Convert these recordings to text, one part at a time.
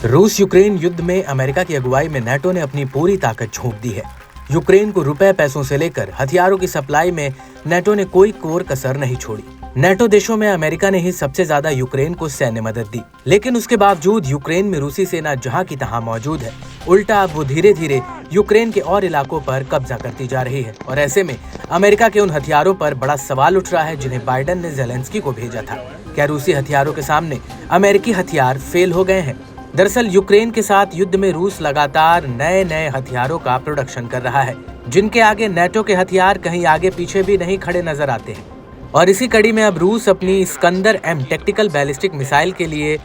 रूस यूक्रेन युद्ध में अमेरिका की अगुवाई में नाटो ने अपनी पूरी ताकत झोंक दी है। यूक्रेन को रुपए पैसों से लेकर हथियारों की सप्लाई में नाटो ने कोई कोर कसर नहीं छोड़ी। नाटो देशों में अमेरिका ने ही सबसे ज्यादा यूक्रेन को सैन्य मदद दी, लेकिन उसके बावजूद यूक्रेन में रूसी सेना जहां की तहां मौजूद है। उल्टा अब वो धीरे धीरे यूक्रेन के और इलाकों पर कब्जा करती जा रही है और ऐसे में अमेरिका के उन हथियारों पर बड़ा सवाल उठ रहा है जिन्हें बाइडेन ने ज़ेलेंस्की को भेजा था। क्या रूसी हथियारों के सामने अमेरिकी हथियार फेल हो गए हैं? दरअसल यूक्रेन के साथ युद्ध में रूस लगातार नए नए हथियारों का प्रोडक्शन कर रहा है, जिनके आगे नाटो के हथियार कहीं आगे पीछे भी नहीं खड़े नजर आते हैं। और इसी कड़ी में अब रूस अपनी Iskander M tactical ballistic missile के लिए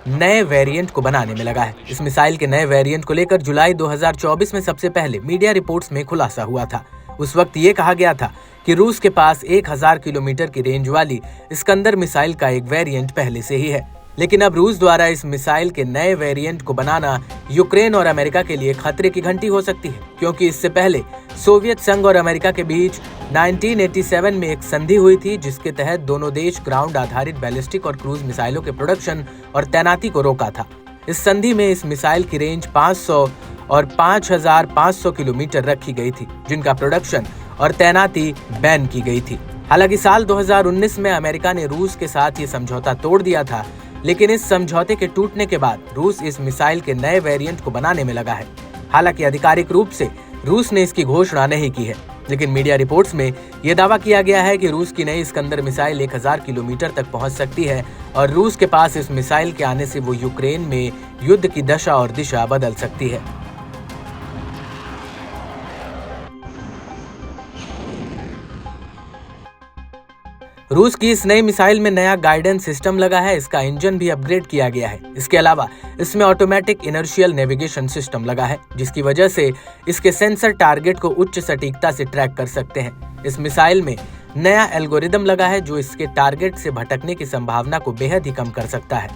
नए वेरिएंट को बनाने में लगा है। इस मिसाइल के नए वेरिएंट को लेकर जुलाई 2024 में सबसे पहले मीडिया रिपोर्ट्स में खुलासा हुआ था। उस वक्त ये कहा गया था कि रूस के पास 1000 किलोमीटर की रेंज वाली स्कंदर मिसाइल का एक वेरिएंट पहले से ही है, लेकिन अब रूस द्वारा इस मिसाइल के नए वेरिएंट को बनाना यूक्रेन और अमेरिका के लिए खतरे की घंटी हो सकती है, क्योंकि इससे पहले सोवियत संघ और अमेरिका के बीच 1987 में एक संधि हुई थी, जिसके तहत दोनों देश ग्राउंड आधारित बैलिस्टिक और क्रूज मिसाइलों के प्रोडक्शन और तैनाती को रोका था। इस संधि में इस मिसाइल की रेंज 500 और 5500 किलोमीटर रखी गई थी, जिनका प्रोडक्शन और तैनाती बैन की गई थी। हालांकि साल 2019 में अमेरिका ने रूस के साथ ये समझौता तोड़ दिया था, लेकिन इस समझौते के टूटने के बाद रूस इस मिसाइल के नए वेरिएंट को बनाने में लगा है। हालांकि आधिकारिक रूप से रूस ने इसकी घोषणा नहीं की है, लेकिन मीडिया रिपोर्ट्स में यह दावा किया गया है कि रूस की नई स्कंदर मिसाइल 1000 किलोमीटर तक पहुंच सकती है और रूस के पास इस मिसाइल के आने से वो यूक्रेन में युद्ध की दशा और दिशा बदल सकती है। रूस की इस नई मिसाइल में नया गाइडेंस सिस्टम लगा है। इसका इंजन भी अपग्रेड किया गया है। इसके अलावा इसमें ऑटोमेटिक इनर्शियल नेविगेशन सिस्टम लगा है, जिसकी वजह से इसके सेंसर टारगेट को उच्च सटीकता से ट्रैक कर सकते हैं। इस मिसाइल में नया एल्गोरिदम लगा है जो इसके टारगेट से भटकने की संभावना को बेहद ही कम कर सकता है।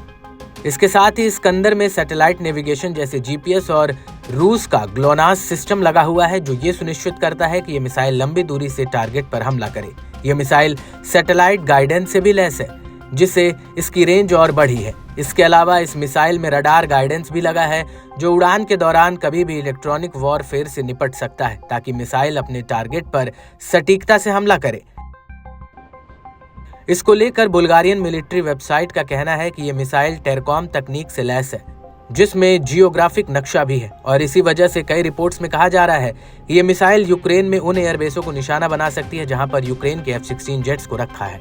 इसके साथ ही स्कंदर में सैटेलाइट नेविगेशन जैसे जीपीएस और रूस का ग्लोनास सिस्टम लगा हुआ है, जो ये सुनिश्चित करता है कि ये मिसाइल लंबी दूरी से टारगेट पर हमला करे। यह मिसाइल सैटेलाइट गाइडेंस से भी लैस है, जिससे इसकी रेंज और बढ़ी है। इसके अलावा इस मिसाइल में रडार गाइडेंस भी लगा है, जो उड़ान के दौरान कभी भी इलेक्ट्रॉनिक वॉरफेयर से निपट सकता है, ताकि मिसाइल अपने टारगेट पर सटीकता से हमला करे। इसको लेकर बुल्गारियन मिलिट्री वेबसाइट का कहना है कि यह मिसाइल टेरकॉम तकनीक से लैस है, जिसमें जियोग्राफिक नक्शा भी है, और इसी वजह से कई रिपोर्ट्स में कहा जा रहा है कि यह मिसाइल यूक्रेन में उन एयरबेसों को निशाना बना सकती है जहां पर यूक्रेन के F-16 जेट्स को रखा है।